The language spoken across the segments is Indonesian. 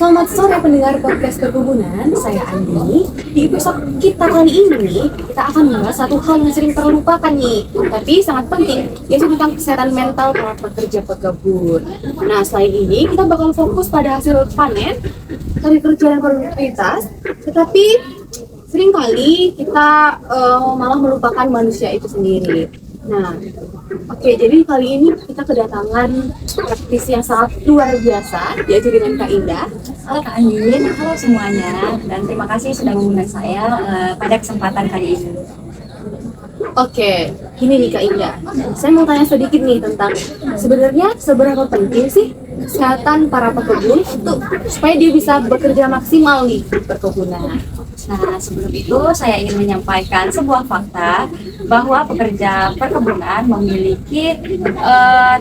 Selamat sore pendengar podcast perkebunan, saya Andi. Di episode kita kali ini, kita akan membahas satu hal yang sering terlupakan nih, tapi sangat penting, yaitu tentang kesehatan mental para pekerja pekebun. Nah, selain ini, kita bakal fokus pada hasil panen, dari kerja dan produktivitas, tetapi seringkali kita malah melupakan manusia itu sendiri. Nah, oke, jadi kali ini kita kedatangan praktisi yang sangat luar biasa, yaitu dengan Kak Indah. Halo Kak Andin, halo semuanya, dan terima kasih sudah mengundang saya pada kesempatan kali ini. Oke, gini nih Kak Indah, saya mau tanya sedikit nih tentang sebenarnya seberapa penting sih kesehatan para pekebun untuk supaya dia bisa bekerja maksimal nih di perkebunan. Nah, sebelum itu saya ingin menyampaikan sebuah fakta bahwa pekerja perkebunan memiliki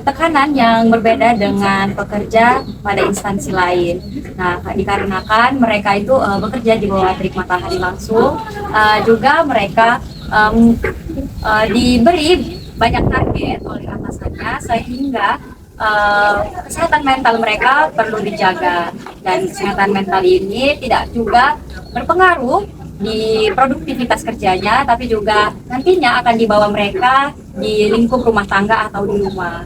tekanan yang berbeda dengan pekerja pada instansi lain. Nah, dikarenakan mereka itu bekerja di bawah terik matahari langsung, juga mereka diberi banyak target oleh atasannya sehingga kesehatan mental mereka perlu dijaga, dan kesehatan mental ini tidak juga berpengaruh di produktivitas kerjanya, tapi juga nantinya akan dibawa mereka di lingkup rumah tangga atau di rumah.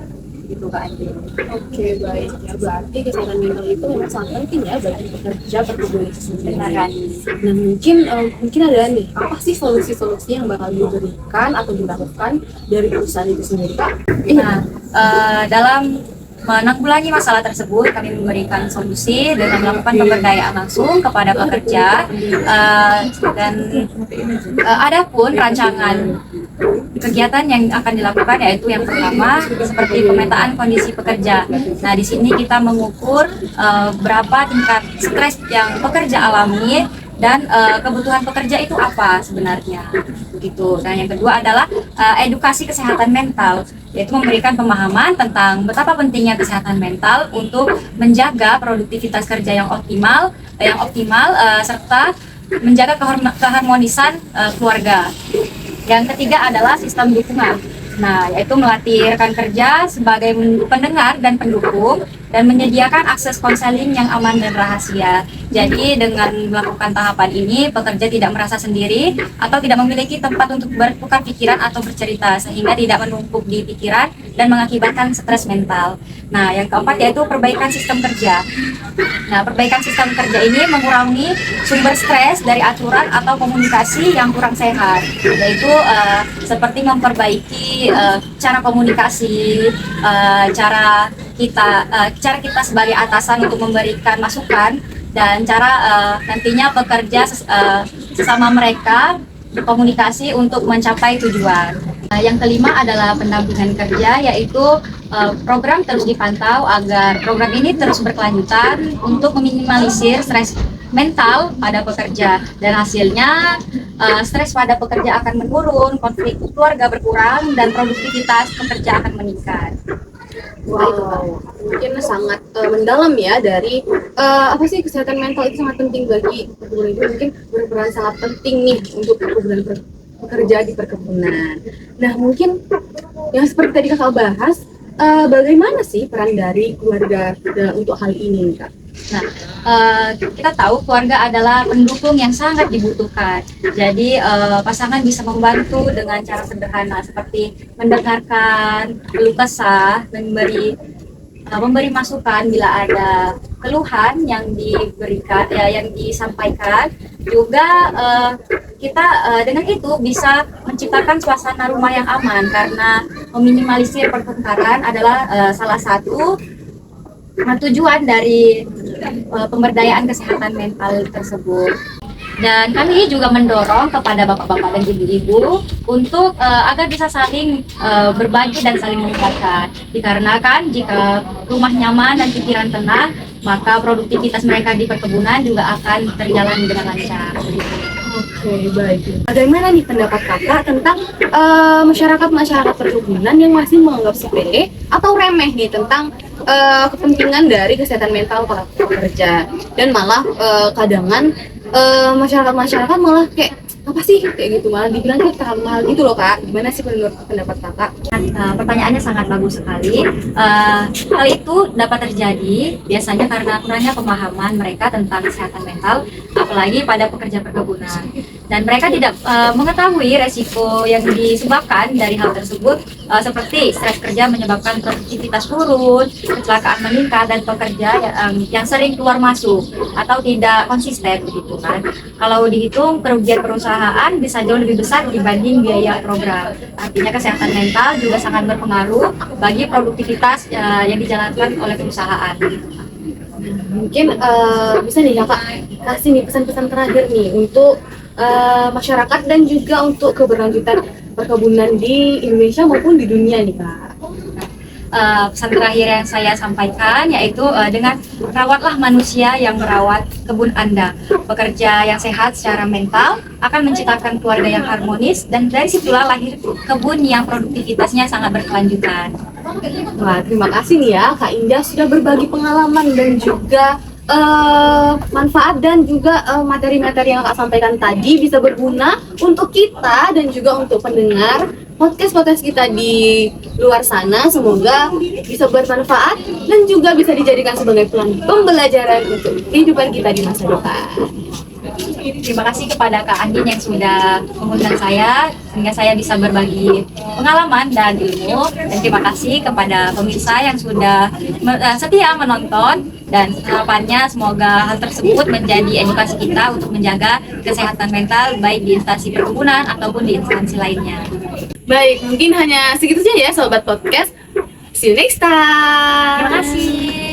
Gitu Kak Andi. Oke, baik. Ya, berarti kesehatan mental itu memang sangat penting ya bagi pekerja perkebunan itu sendiri. Nah, mungkin ada nih, apa sih solusi-solusi yang bakal diberikan atau dilakukan dari perusahaan itu sendiri, Kak? Nah, dalam menanggulangi masalah tersebut, kami memberikan solusi dengan melakukan pemberdayaan langsung kepada pekerja, dan adapun rancangan kegiatan yang akan dilakukan yaitu yang pertama seperti pemetaan kondisi pekerja. Nah, di sini kita mengukur berapa tingkat stres yang pekerja alami dan kebutuhan pekerja itu apa sebenarnya, begitu. Dan yang kedua adalah edukasi kesehatan mental, yaitu memberikan pemahaman tentang betapa pentingnya kesehatan mental untuk menjaga produktivitas kerja yang optimal, serta menjaga keharmonisan keluarga. Yang ketiga adalah sistem dukungan. Nah, yaitu melatih rekan kerja sebagai pendengar dan pendukung dan menyediakan akses konseling yang aman dan rahasia. Jadi dengan melakukan tahapan ini, pekerja tidak merasa sendiri atau tidak memiliki tempat untuk bertukar pikiran atau bercerita, sehingga tidak menumpuk di pikiran dan mengakibatkan stres mental. Nah, yang keempat yaitu perbaikan sistem kerja. Nah, perbaikan sistem kerja ini mengurangi sumber stres dari aturan atau komunikasi yang kurang sehat, yaitu seperti memperbaiki cara komunikasi, cara kita sebagai atasan untuk memberikan masukan, dan cara nantinya pekerja sesama mereka berkomunikasi untuk mencapai tujuan. Nah, yang kelima adalah pendampingan kerja, yaitu program terus dipantau agar program ini terus berkelanjutan untuk meminimalisir stres mental pada pekerja, dan hasilnya stres pada pekerja akan menurun, konflik keluarga berkurang, dan produktivitas pekerja akan meningkat. Wow, mungkin sangat mendalam ya dari apa sih kesehatan mental itu sangat penting bagi perkebunan itu, mungkin berperan sangat penting nih untuk pekerja di perkebunan. Nah, mungkin yang seperti tadi kakak bahas, bagaimana sih peran dari keluarga untuk hal ini, Kak? Nah, kita tahu keluarga adalah pendukung yang sangat dibutuhkan. Jadi pasangan bisa membantu dengan cara sederhana seperti mendengarkan keluh kesah, memberi masukan bila ada keluhan yang disampaikan. Juga kita dengan itu bisa menciptakan suasana rumah yang aman, karena meminimalisir pertengkaran adalah salah satu tujuan dari pemberdayaan kesehatan mental tersebut. Dan kami juga mendorong kepada bapak-bapak dan ibu-ibu untuk agar bisa saling berbagi dan saling mengingatkan. Dikarenakan jika rumah nyaman dan pikiran tenang, maka produktivitas mereka di perkebunan juga akan berjalan dengan lancar. Oke, baik. Bagaimana nih pendapat kakak tentang masyarakat perkebunan yang masih menganggap sepele atau remeh nih tentang kepentingan dari kesehatan mental para pekerja, dan malah kadangan masyarakat malah kayak apa sih kayak gitu, malah dibilang kayak terlalu mahal gitu loh, Kak? Gimana sih menurut pendapat kakak? Nah, pertanyaannya sangat bagus sekali. Hal itu dapat terjadi biasanya karena kurangnya pemahaman mereka tentang kesehatan mental, apalagi pada pekerja perkebunan. Dan mereka tidak mengetahui resiko yang disebabkan dari hal tersebut, seperti stres kerja menyebabkan produktivitas turun, kecelakaan meningkat, dan pekerja yang sering keluar masuk atau tidak konsisten begitu kan. Kalau dihitung kerugian perusahaan bisa jauh lebih besar dibanding biaya program. Artinya kesehatan mental juga sangat berpengaruh bagi produktivitas yang dijalankan oleh perusahaan. Mungkin bisa nih Kakak kasih nih pesan-pesan terakhir nih untuk masyarakat dan juga untuk keberlanjutan perkebunan di Indonesia maupun di dunia nih Kak. Pesan terakhir yang saya sampaikan yaitu dengan rawatlah manusia yang merawat kebun Anda. Pekerja yang sehat secara mental akan menciptakan keluarga yang harmonis, dan dari situlah lahir kebun yang produktivitasnya sangat berkelanjutan. Wah, terima kasih nih ya Kak Indah sudah berbagi pengalaman dan juga manfaat dan juga materi-materi yang Kak sampaikan tadi bisa berguna untuk kita dan juga untuk pendengar podcast kita di luar sana. Semoga bisa bermanfaat dan juga bisa dijadikan sebagai pembelajaran untuk kehidupan kita di masa depan. Terima kasih kepada Kak Andin yang sudah mengundang saya sehingga saya bisa berbagi pengalaman dan ilmu, dan terima kasih kepada pemirsa yang sudah setia menonton, dan harapannya semoga hal tersebut menjadi edukasi kita untuk menjaga kesehatan mental baik di instansi perkebunan ataupun di instansi lainnya. Baik, mungkin hanya segitu saja ya Sobat Podcast. See you next time. Terima kasih.